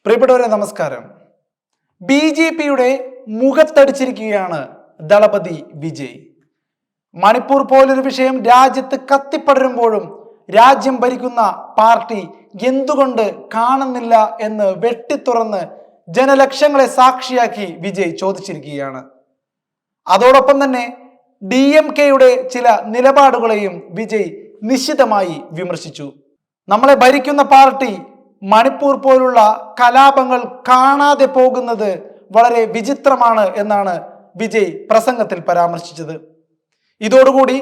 പ്രിയപ്പെട്ടവരെ നമസ്കാരം. ബി.ജെ.പിയുടെ മുഖത്തടിച്ചിരിക്കുകയാണ് ദളപതി വിജയ്. മണിപ്പൂർ പോലൊരു വിഷയം രാജ്യത്ത് കത്തിപ്പടരുമ്പോഴും രാജ്യം ഭരിക്കുന്ന പാർട്ടി എന്തുകൊണ്ട് കാണുന്നില്ല എന്ന് വെട്ടിത്തുറന്ന് ജനലക്ഷങ്ങളെ സാക്ഷിയാക്കി വിജയ് ചോദിച്ചിരിക്കുകയാണ്. അതോടൊപ്പം തന്നെ DMK-യുടെ ചില നിലപാടുകളെയും വിജയ് നിശിതമായി വിമർശിച്ചു. നമ്മളെ ഭരിക്കുന്ന പാർട്ടി മണിപ്പൂർ പോലുള്ള കലാപങ്ങൾ കാണാതെ പോകുന്നത് വളരെ വിചിത്രമാണ് എന്നാണ് വിജയ് പ്രസംഗത്തിൽ പരാമർശിച്ചത്. ഇതോടുകൂടി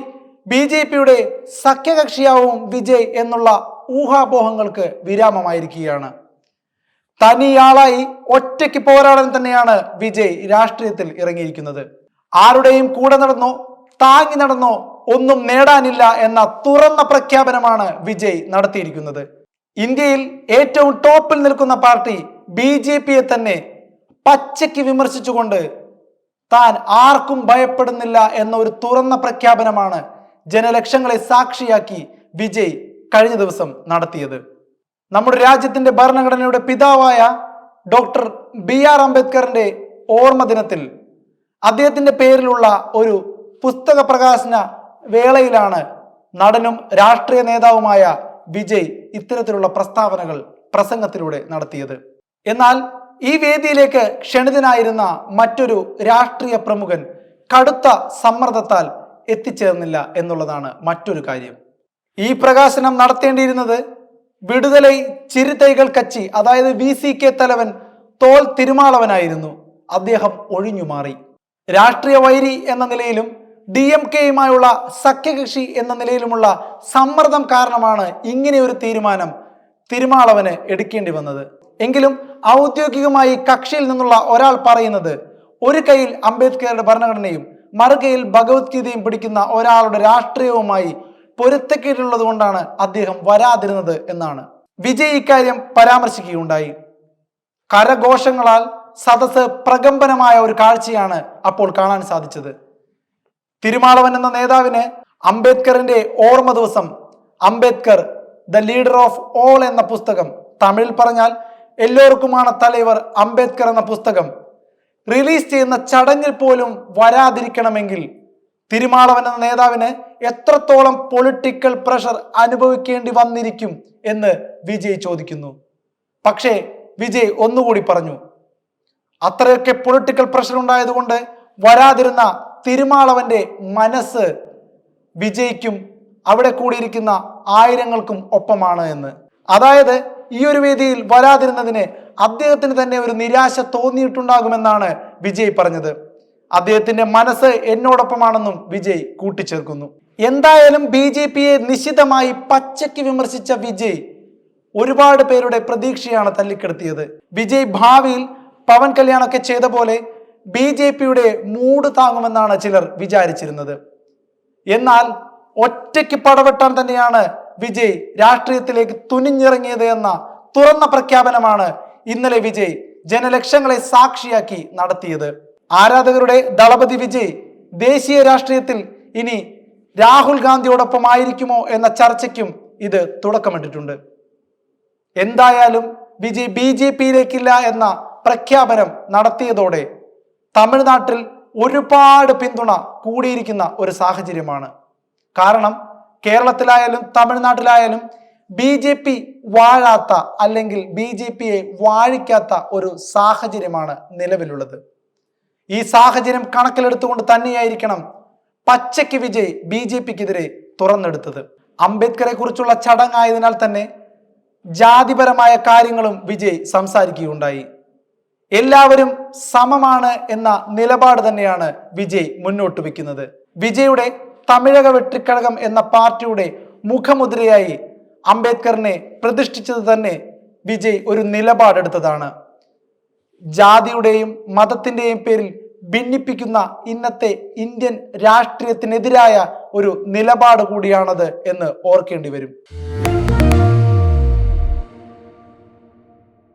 BJP-യുടെ സഖ്യകക്ഷിയാവും വിജയ് എന്നുള്ള ഊഹാപോഹങ്ങൾക്ക് വിരാമമായിരിക്കുകയാണ്. തനിയാളായി ഒറ്റയ്ക്ക് പോരാടാൻ തന്നെയാണ് വിജയ് രാഷ്ട്രീയത്തിൽ ഇറങ്ങിയിരിക്കുന്നത്. ആരുടെയും കൂടെ നടന്നോ താങ്ങി നടന്നോ ഒന്നും നേടാനില്ല എന്ന തുറന്ന പ്രഖ്യാപനമാണ് വിജയ് നടത്തിയിരിക്കുന്നത്. ഇന്ത്യയിൽ ഏറ്റവും ടോപ്പിൽ നിൽക്കുന്ന പാർട്ടി BJP-യെ തന്നെ പച്ചയ്ക്ക് വിമർശിച്ചുകൊണ്ട് താൻ ആർക്കും ഭയപ്പെടുന്നില്ല എന്ന ഒരു തുറന്ന പ്രഖ്യാപനമാണ് ജനലക്ഷങ്ങളെ സാക്ഷിയാക്കി വിജയ് കഴിഞ്ഞ ദിവസം നടത്തിയത്. നമ്മുടെ രാജ്യത്തിന്റെ ഭരണഘടനയുടെ പിതാവായ ഡോക്ടർ BR അംബേദ്കറിന്റെ ഓർമ്മ ദിനത്തിൽ അദ്ദേഹത്തിന്റെ പേരിലുള്ള ഒരു പുസ്തക പ്രകാശന വേളയിലാണ് നടനും രാഷ്ട്രീയ നേതാവുമായ വിജയ് ഇത്തരത്തിലുള്ള പ്രസ്താവനകൾ പ്രസംഗത്തിലൂടെ നടത്തിയത്. എന്നാൽ ഈ വേദിയിലേക്ക് ക്ഷണിതനായിരുന്ന മറ്റൊരു രാഷ്ട്രീയ പ്രമുഖൻ കടുത്ത സമ്മർദ്ദത്താൽ എത്തിച്ചേർന്നില്ല എന്നുള്ളതാണ് മറ്റൊരു കാര്യം. ഈ പ്രകാശനം നടത്തേണ്ടിയിരുന്നത് വിടുതലൈ ചിരുതൈകൾ കച്ചി അതായത് VCK തലവൻ തോൽ തിരുമാളവനായിരുന്നു. അദ്ദേഹം ഒഴിഞ്ഞുമാറി. രാഷ്ട്രീയ വൈരി എന്ന നിലയിലും DMK-യുമായുള്ള സഖ്യകക്ഷി എന്ന നിലയിലുമുള്ള സമ്മർദ്ദം കാരണമാണ് ഇങ്ങനെ ഒരു തീരുമാനം തിരുമാളവന് എടുക്കേണ്ടി വന്നത്. എങ്കിലും ഔദ്യോഗികമായി കക്ഷിയിൽ നിന്നുള്ള ഒരാൾ പറയുന്നത് ഒരു കയ്യിൽ അംബേദ്കറുടെ ഭരണഘടനയും മറുകയിൽ ഭഗവത്ഗീതയും പിടിക്കുന്ന ഒരാളുടെ രാഷ്ട്രീയവുമായി പൊരുത്തക്കേടുള്ളത് കൊണ്ടാണ് അദ്ദേഹം വരാതിരുന്നത് എന്നാണ്. വിജയ് ഇക്കാര്യം പരാമർശിക്കുകയുണ്ടായി. കരഘോഷങ്ങളാൽ സദസ് പ്രകമ്പനമായ ഒരു കാഴ്ചയാണ് അപ്പോൾ കാണാൻ സാധിച്ചത്. തിരുമാളവൻ എന്ന നേതാവിന് അംബേദ്കറിന്റെ ഓർമ്മ ദിവസം Ambedkar the leader of all എന്ന പുസ്തകം, തമിഴിൽ പറഞ്ഞാൽ എല്ലാവർക്കുമാണ് തലൈവർ അംബേദ്കർ എന്ന പുസ്തകം റിലീസ് ചെയ്യുന്ന ചടങ്ങിൽ പോലും വരാതിരിക്കണമെങ്കിൽ തിരുമാളവൻ എന്ന നേതാവിന് എത്രത്തോളം പൊളിറ്റിക്കൽ പ്രഷർ അനുഭവിക്കേണ്ടി വന്നിരിക്കും എന്ന് വിജയ് ചോദിക്കുന്നു. പക്ഷേ വിജയ് ഒന്നുകൂടി പറഞ്ഞു, അത്രയൊക്കെ പൊളിറ്റിക്കൽ പ്രഷർ ഉണ്ടായതുകൊണ്ട് വരാതിരുന്ന തിരുമാളവന്റെ മനസ്സ് വിജയ്ക്കും അവിടെ കൂടിയിരിക്കുന്ന ആയിരങ്ങൾക്കും ഒപ്പമാണ് എന്ന്. അതായത് ഈ ഒരു വേദിയിൽ വരാതിരുന്നതിന് അദ്ദേഹത്തിന് തന്നെ ഒരു നിരാശ തോന്നിയിട്ടുണ്ടാകുമെന്നാണ് വിജയ് പറഞ്ഞത്. അദ്ദേഹത്തിന്റെ മനസ്സ് എന്നോടൊപ്പമാണെന്നും വിജയ് കൂട്ടിച്ചേർക്കുന്നു. എന്തായാലും BJP-യെ നിശിതമായി പച്ചയ്ക്ക് വിമർശിച്ച വിജയ് ഒരുപാട് പേരുടെ പ്രതീക്ഷയാണ് തല്ലിക്കെടുത്തിയത്. വിജയ് ഭാവിയിൽ പവൻ കല്യാണൊക്കെ ചെയ്ത പോലെ BJP-യുടെ മൂട് താങ്ങുമെന്നാണ് ചിലർ വിചാരിച്ചിരുന്നത്. എന്നാൽ ഒറ്റയ്ക്ക് പടവെട്ടാൻ തന്നെയാണ് വിജയ് രാഷ്ട്രീയത്തിലേക്ക് തുനിഞ്ഞിറങ്ങിയത് എന്ന തുറന്ന പ്രഖ്യാപനമാണ് ഇന്നലെ വിജയ് ജനലക്ഷങ്ങളെ സാക്ഷിയാക്കി നടത്തിയത്. ആരാധകരുടെ ദളപതി വിജയ് ദേശീയ രാഷ്ട്രീയത്തിൽ ഇനി രാഹുൽ ഗാന്ധിയോടൊപ്പം ആയിരിക്കുമോ എന്ന ചർച്ചയ്ക്കും ഇത് തുടക്കമിട്ടിട്ടുണ്ട്. എന്തായാലും വിജയ് BJP-യിലേക്കില്ല എന്ന പ്രഖ്യാപനം നടത്തിയതോടെ തമിഴ്നാട്ടിൽ ഒരുപാട് പിന്തുണ കൂടിയിരിക്കുന്ന ഒരു സാഹചര്യമാണ്. കാരണം കേരളത്തിലായാലും തമിഴ്നാട്ടിലായാലും BJP വാഴാത്ത അല്ലെങ്കിൽ BJP-യെ വാഴിക്കാത്ത ഒരു സാഹചര്യമാണ് നിലവിലുള്ളത്. ഈ സാഹചര്യം കണക്കിലെടുത്തുകൊണ്ട് തന്നെയായിരിക്കണം പച്ചയ്ക്ക് വിജയ് BJP-ക്കെതിരെ തുറന്നെടുത്തത്. അംബേദ്കറെ കുറിച്ചുള്ള ചടങ്ങായതിനാൽ തന്നെ ജാതിപരമായ കാര്യങ്ങളും വിജയ് സംസാരിക്കുകയുണ്ടായി. എല്ലാവരും സമമാണ് എന്ന നിലപാട് തന്നെയാണ് വിജയ് മുന്നോട്ട് വെക്കുന്നത്. വിജയുടെ തമിഴക വെട്ടിക്കഴകം എന്ന പാർട്ടിയുടെ മുഖമുദ്രയായി അംബേദ്കറിനെ പ്രതിഷ്ഠിച്ചത് തന്നെ വിജയ് ഒരു നിലപാടെടുത്തതാണ്. ജാതിയുടെയും മതത്തിന്റെയും പേരിൽ ഭിന്നിപ്പിക്കുന്ന ഇന്നത്തെ ഇന്ത്യൻ രാഷ്ട്രീയത്തിനെതിരായ ഒരു നിലപാട് കൂടിയാണത് എന്ന് ഓർക്കേണ്ടി വരും.